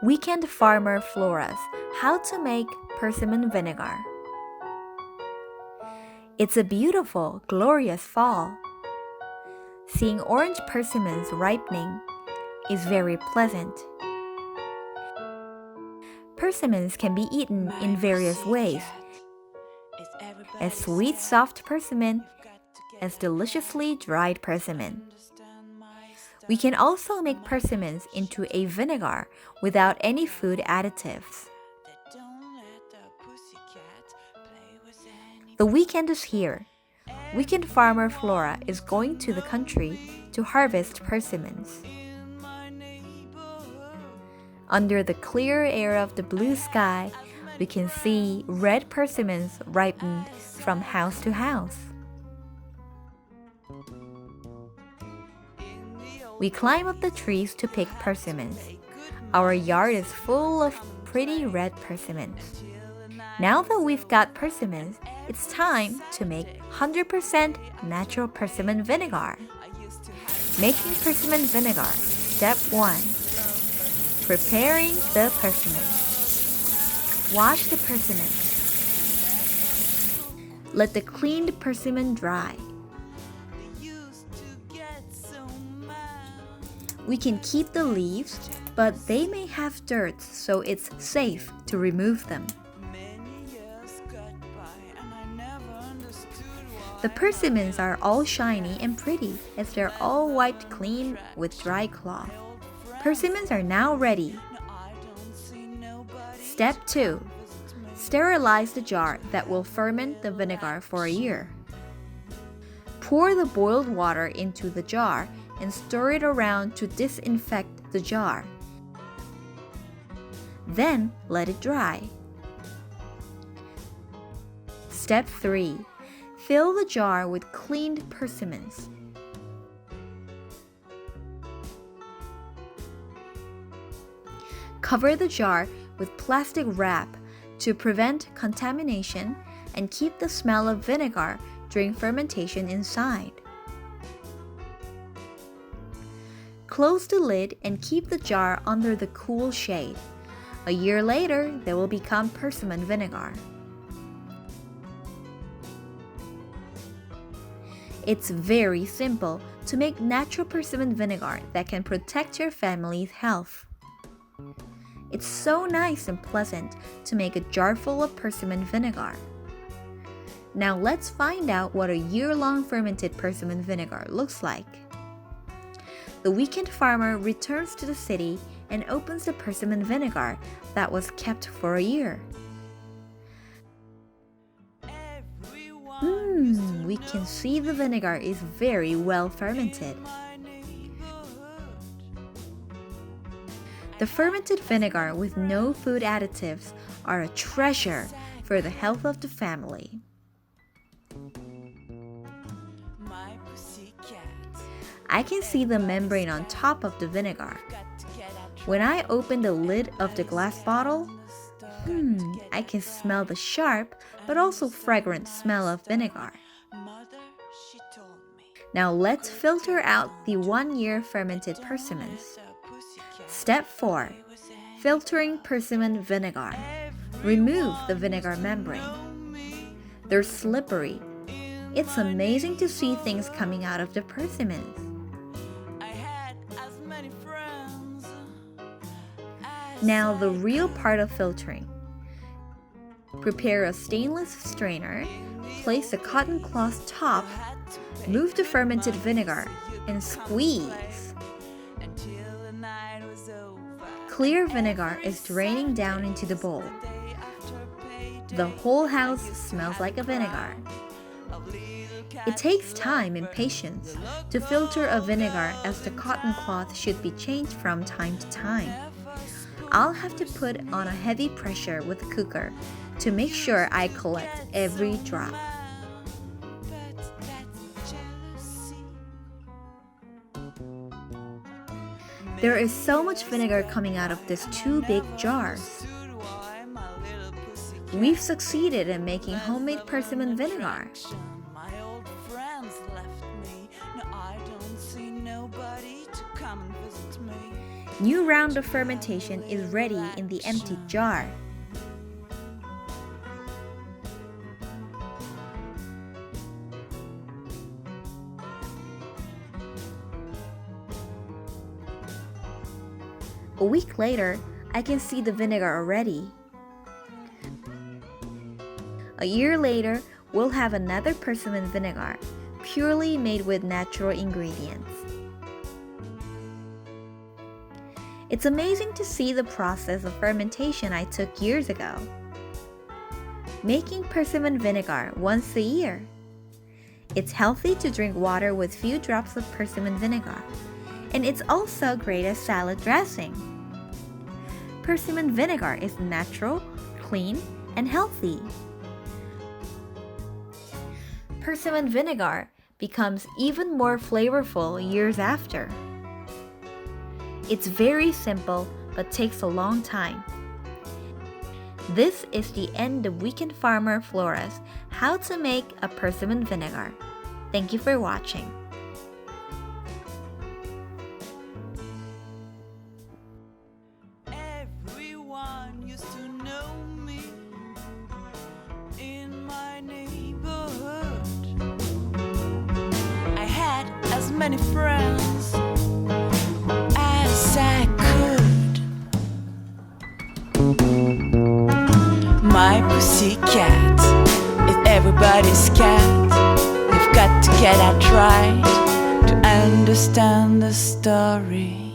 Weekend Farmer Flora's How to Make Persimmon Vinegar. It's a beautiful, glorious fall. Seeing orange persimmons ripening is very pleasant. Persimmons can be eaten in various ways, as sweet soft persimmon as deliciously dried persimmon. We can also make persimmons into a vinegar without any food additives. The weekend is here. Weekend farmer Flora is going to the country to harvest persimmons. Under the clear air of the blue sky, we can see red persimmons ripened from house to house. We climb up the trees to pick persimmons. Our yard is full of pretty red persimmons. Now that we've got persimmons, it's time to make 100% natural persimmon vinegar. Making persimmon vinegar. Step 1. Preparing the persimmons. Wash the persimmons. Let the cleaned persimmon dry. We can keep the leaves, but they may have dirt, so it's safe to remove them. The persimmons are all shiny and pretty as they're all wiped clean with dry cloth. Persimmons are now ready. Step 2. Sterilize the jar that will ferment the vinegar for a year. Pour the boiled water into the jar and stir it around to disinfect the jar. Then let it dry. Step 3. Fill the jar with cleaned persimmons. Cover the jar with plastic wrap to prevent contamination and keep the smell of vinegar during fermentation inside. Close the lid and keep the jar under the cool shade. A year later, they will become persimmon vinegar. It's very simple to make natural persimmon vinegar that can protect your family's health. It's so nice and pleasant to make a jar full of persimmon vinegar. Now let's find out what a year-long fermented persimmon vinegar looks like. The weekend farmer returns to the city and opens the persimmon vinegar that was kept for a year. We can see the vinegar is very well fermented. The fermented vinegar with no food additives are a treasure for the health of the family. I can see the membrane on top of the vinegar. When I open the lid of the glass bottle, I can smell the sharp but also fragrant smell of vinegar. Now let's filter out the 1-year fermented persimmons. Step 4. Filtering persimmon vinegar. Remove the vinegar membrane. They're slippery. It's amazing to see things coming out of the persimmons. Now the real part of filtering. Prepare a stainless strainer, place a cotton cloth top, move the fermented vinegar, and squeeze. Clear vinegar is draining down into the bowl. The whole house smells like a vinegar. It takes time and patience to filter a vinegar as the cotton cloth should be changed from time to time. I'll have to put on a heavy pressure with a cooker to make sure I collect every drop. There is so much vinegar coming out of these 2 big jars. We've succeeded in making homemade persimmon vinegar. New round of fermentation is ready in the empty jar. A week later, I can see the vinegar already. A year later, we'll have another persimmon vinegar, purely made with natural ingredients. It's amazing to see the process of fermentation I took years ago. Making persimmon vinegar once a year. It's healthy to drink water with few drops of persimmon vinegar, and it's also great as salad dressing. Persimmon vinegar is natural, clean, and healthy. Persimmon vinegar becomes even more flavorful years after. It's very simple but takes a long time. This is the end of Weekend Farmer Flora's How to Make a Persimmon Vinegar. Thank you for watching. Everyone used to know me in my neighborhood. I had as many friends as I could. My pussycat is everybody's cat. You've got to get that right to understand the story.